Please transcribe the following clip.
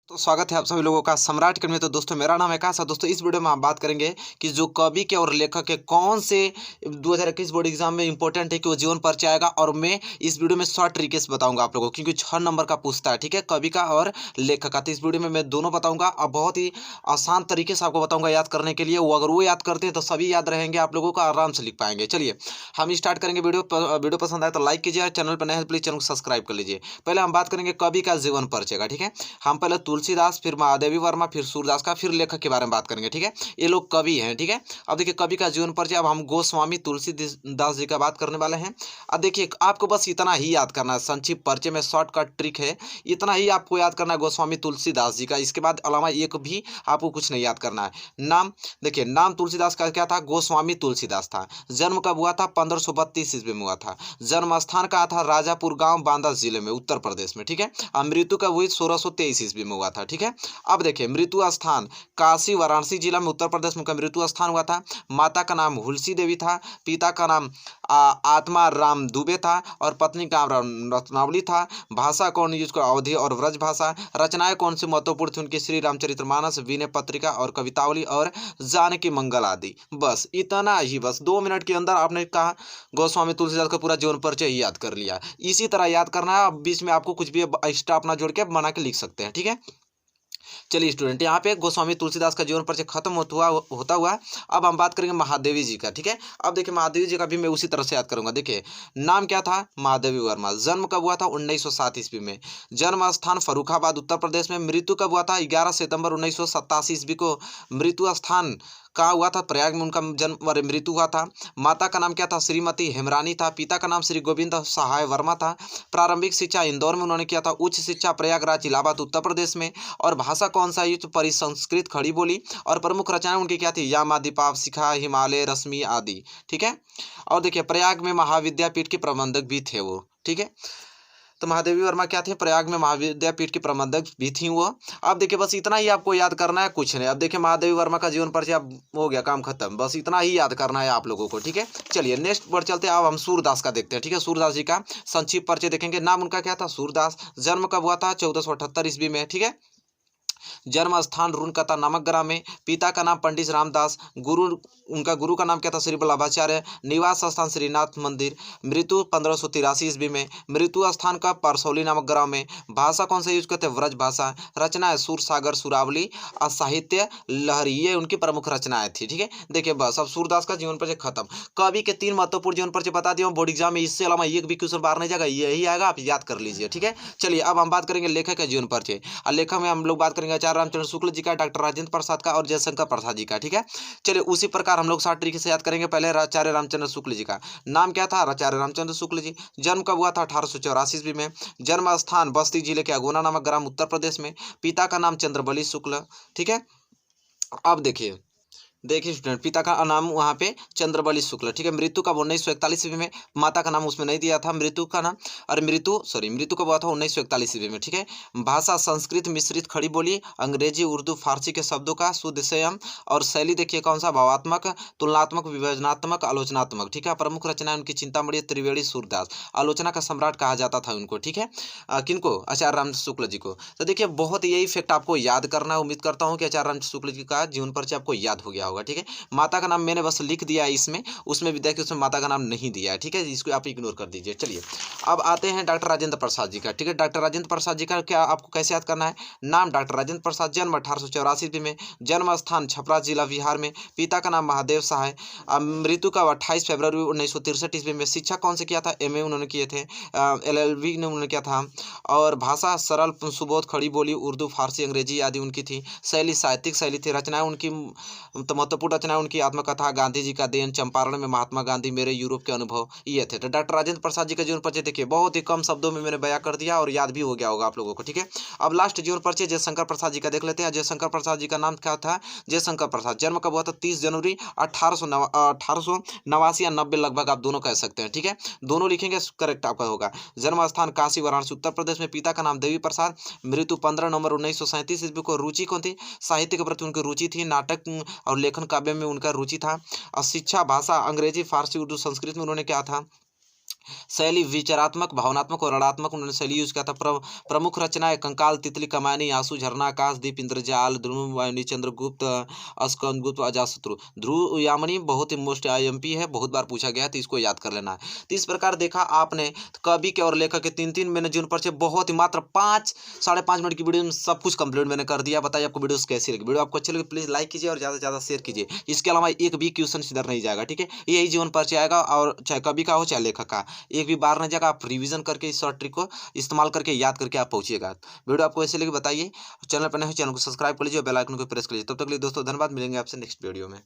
तो स्वागत है आप सभी लोगों का सम्राट के में। तो दोस्तों मेरा नाम है आकाश। दोस्तों इस वीडियो में हम बात करेंगे कि जो कवि के और लेखक के कौन से 2021 बोर्ड एग्जाम में इंपॉर्टेंट है कि वो जीवन परिचय आएगा। और मैं इस वीडियो में शॉर्ट तरीके से बताऊंगा आप लोगों को, क्योंकि 6 नंबर का पूछता है, ठीक है, कवि का और लेखक का। तो इस वीडियो में मैं दोनों बताऊंगा और बहुत ही आसान तरीके से आपको बताऊंगा याद करने के लिए। वो अगर वो याद करते हैं तो सभी याद रहेंगे, आप लोगों को आराम से लिख पाएंगे। चलिए हम स्टार्ट करेंगे। वीडियो पसंद आए तो लाइक कीजिए और चैनल पर नए हैं तो प्लीज चैनल को सब्सक्राइब कर लीजिए। पहले हम बात करेंगे कवि का जीवन परिचय का, ठीक है। हम पहले तुलसीदास, फिर महादेवी वर्मा, फिर सूरदास का, फिर लेखक के बारे में बात करेंगे, ठीक है। ये लोग कवि हैं, ठीक है। अब देखिए कवि का जीवन परिचय। अब हम गोस्वामी तुलसीदास जी का बात करने वाले हैं। अब देखिए आपको बस इतना ही याद करना है, संक्षिप्त परिचय में शॉर्टकट ट्रिक है, इतना ही आपको याद करना है गोस्वामी तुलसीदास जी का। इसके बाद अलावा एक भी आपको कुछ नहीं याद करना है। नाम देखिए, नाम तुलसीदास का क्या था? गोस्वामी तुलसीदास था। जन्म कब हुआ था? 1532 ईस्वी में हुआ था। जन्म स्थान कहाँ था? राजापुर गांव, बांदा जिले में, उत्तर प्रदेश में, ठीक है। और मृत्यु कब हुई? 1623 ईस्वी में हुआ था, ठीक है। अब देखिए मृत्यु स्थान काशी वाराणसी जिला में, उत्तर प्रदेश में उनका मृत्यु स्थान हुआ था। माता का नाम हुलसी देवी था। पिता का नाम आत्मा राम दुबे था और पत्नी का नाम रत्नावली था। भाषा कौन यूज कर? अवधि और व्रज भाषा। रचनाएं कौन सी महत्वपूर्ण थी उनकी? श्री रामचरितमानस, विनय पत्रिका और कवितावली और जानकी मंगल आदि। बस इतना ही, बस 2 मिनट के अंदर आपने कहा गोस्वामी तुलसीदास का पूरा जीवन परिचय ही याद कर लिया। इसी तरह याद करना है। अब बीच में आपको कुछ भी एक्स्ट्रा अपना जोड़ के बना के लिख सकते हैं, ठीक है। चलिए स्टूडेंट, यहाँ पे गोस्वामी तुलसीदास का जीवन परिचय खत्म होता हुआ अब हम बात करेंगे महादेवी जी का, ठीक है। अब देखिए महादेवी जी का भी मैं उसी तरह से याद करूंगा। देखिए नाम क्या था? महादेवी वर्मा। जन्म कब हुआ था? 1907 ईस्वी में। जन्म स्थान फर्रुखाबाद, उत्तर प्रदेश में। मृत्यु कब हुआ था? 11 सितंबर 1987 ईस्वी को। मृत्यु स्थान कहाँ हुआ था? प्रयाग में उनका जन्म और मृत्यु हुआ था। माता का नाम क्या था? श्रीमती हेमरानी था। पिता का नाम श्री गोविंद सहाय वर्मा था। प्रारंभिक शिक्षा इंदौर में उन्होंने किया था। उच्च शिक्षा प्रयागराज इलाहाबाद उत्तर प्रदेश में। और भाषा कौन सा? ये तो परिसंस्कृत खड़ी बोली। और प्रमुख रचनाएं उनकी क्या थी? यामादिपाप, शिखा, हिमालय, रश्मि आदि, ठीक है। और देखिए प्रयाग में महाविद्यापीठ के प्रबंधक भी थे वो, ठीक है। तो महादेवी वर्मा क्या थे? प्रयाग में महाविद्यापीठ की प्रबंधक भी थी वो। अब देखिए बस इतना ही आपको याद करना है, कुछ नहीं। अब देखिए महादेवी वर्मा का जीवन परिचय अब हो गया, काम खत्म। बस इतना ही याद करना है आप लोगों को, ठीक है। चलिए नेक्स्ट पर चलते हैं। अब हम सूरदास का देखते हैं, ठीक है। सूरदास जी का संक्षिप्त परिचय देखेंगे। नाम उनका क्या था? सूरदास। जन्म कब हुआ था? 1478 ईस्वी में, ठीक है। जन्म स्थान रुनकता नामक ग्राम में। पिता का नाम पंडित रामदास। उनका गुरु का नाम क्या था? श्री वल्लभाचार्य। निवास स्थान श्रीनाथ मंदिर। मृत्यु 1583 ईस्वी में। मृत्यु स्थान का परसौली नामक ग्राम में। भाषा कौन सा यूज करते हैं? व्रज भाषा। रचना है सूर सागर, सुरावली और साहित्य लहरी, ये उनकी प्रमुख रचनाएं थी, ठीक है। देखिए बस अब सूरदास का जीवन परिचय खत्म। कवि के 3 महत्वपूर्ण जीवन परिचय बता दिया बोर्ड एग्जाम में। इससे अलावा एक भी क्वेश्चन बाहर नहीं जाएगा, यही आएगा, आप याद कर लीजिए, ठीक है। चलिए अब हम बात करेंगे लेखक का जीवन परिचय। और लेखक में हम लोग बात करेंगे आचार्य रामचंद्र शुक्ल जी का, डॉक्टर राजेंद्र प्रसाद का और जयशंकर प्रसाद जी का, ठीक है। चलिए उसी प्रकार हम लोग 60 तरीके से याद करेंगे। पहले आचार्य रामचंद्र शुक्ल जी का नाम क्या था? आचार्य रामचंद्र शुक्ल जी। जन्म कब हुआ था? 1884 ईस्वी में। जन्म स्थान बस्ती जिले के अगोना नामक ग्राम, उत्तर प्रदेश में। पिता का नाम चंद्रबली शुक्ल, ठीक है। अब देखिए स्टूडेंट, पिता का नाम वहाँ पे चंद्रबली शुक्ल, ठीक है। मृत्यु का 1941 ईस्वी में। माता का नाम उसमें नहीं दिया था। मृत्यु का नाम और मृत्यु कब हुआ था? 1941 ईस्वी में, ठीक है। भाषा संस्कृत मिश्रित खड़ी बोली, अंग्रेजी, उर्दू, फारसी के शब्दों का शुद्ध संयम। और शैली देखिए कौन सा? भावात्मक, तुलनात्मक, विवेचनात्मक, आलोचनात्मक, ठीक है। प्रमुख रचना उनकी चिंतामणि, त्रिवेणी, सूरदास। आलोचना का सम्राट कहा जाता था उनको, ठीक है। किनको? आचार्य राम शुक्ल जी को। तो देखिए बहुत यही फैक्ट आपको याद करना है। उम्मीद करता हूँ कि आचार्य राम शुक्ल जी का जीवन परिचय आपको याद हो गया होगा, ठीक है। माता का नाम मैंने बस लिख दिया है इसमें, उसमें भी देखिए उसमें माता का नाम नहीं दिया है, ठीक है। इसको आप इग्नोर कर दीजिए। चलिए अब आते हैं डॉक्टर राजेंद्र प्रसाद जी का, ठीक है। डॉक्टर राजेंद्र प्रसाद जी का क्या आपको कैसे याद करना है? नाम डॉक्टर राजेंद्र प्रसाद। जन्म 1884 ईस्वी में। जन्म स्थान छपरा जिला बिहार में। पिता का नाम महादेव सहाय। मृत्यु का 28 फरवरी 1963 ईस्वी में। शिक्षा कौन से किया था? MA उन्होंने किए थे। LLB ने उन्होंने किया था। और भाषा सरल, सुबोध, खड़ी बोली, उर्दू, फारसी, अंग्रेजी आदि उनकी थी। शैली साहित्यिक शैली थी। रचनाएं उनकी तो महत्वपूर्ण रचना उनकी आत्मकथा, गांधी जी का देन, चंपारण में महात्मा गांधी, मेरे यूरोप के अनुभव, ये थे। तो डॉक्टर राजेंद्र प्रसाद जी का जीवन परिचय देखिए बहुत ही कम शब्दों में मैंने बयां कर दिया और याद भी हो गया होगा आप लोगों को, ठीक है। अब लास्ट जीवन परिचय जयशंकर प्रसाद जी का देख लेते हैं। जयशंकर प्रसाद जी का नाम क्या था? जयशंकर प्रसाद। जन्म कब हुआ था? 30 जनवरी 1889 या 90 लगभग, आप दोनों कह सकते हैं, ठीक है। दोनों लिखेंगे करेक्ट आपका होगा। जन्म स्थान काशी वाराणसी उत्तर प्रदेश में। पिता का नाम देवी प्रसाद। मृत्यु 15 नवंबर 1937 ईस्वी को। रुचि कौन थी? साहित्य के प्रति उनकी रुचि थी। नाटक और लेखन काव्य में उनका रुचि था। और शिक्षा भाषा अंग्रेजी, फारसी, उर्दू, संस्कृत में उन्होंने क्या था? शैली विचारात्मक, भावनात्मक और रणनात्मक उन्होंने शैली यूज किया था। प्रमुख रचनाएं कंकाल, तितली, कमानी, आंसू, झरना, आकाशदीप, इंद्रजाल, ध्रुव, वाहिनी, चंद्रगुप्त, स्कंदगुप्त, अजातशत्रु। ध्रुव यामिनी बहुत ही मोस्ट आईएमपी है, बहुत बार पूछा गया है, तो इसको याद कर लेना है। तो इस प्रकार देखा आपने कवि के और लेखक के तीन तीन मैंने जीवन परिचय बहुत ही मात्र 5-5.5 मिनट की वीडियो में सब कुछ कंप्लीट मैंने कर दिया। बताइए आपको वीडियो कैसी लगी। वीडियो आपको अच्छी लगी प्लीज लाइक कीजिए और ज़्यादा से ज़्यादा शेयर कीजिए। इसके अलावा एक भी क्वेश्चन इधर नहीं जाएगा, ठीक है। यही जीवन परिचय आएगा, और चाहे कवि का हो चाहे लेखक का, एक भी बार नहीं जाएगा। आप रिवीजन करके इस शॉर्ट ट्रिक को इस्तेमाल करके याद करके आप पहुंचिएगा। वीडियो आपको ऐसे लगी बताइए। चैनल पर नए हो चैनल को सब्सक्राइब कर लीजिए और बेल आइकन को प्रेस कर लीजिए। तब तक के लिए दोस्तों धन्यवाद। मिलेंगे आपसे नेक्स्ट वीडियो में।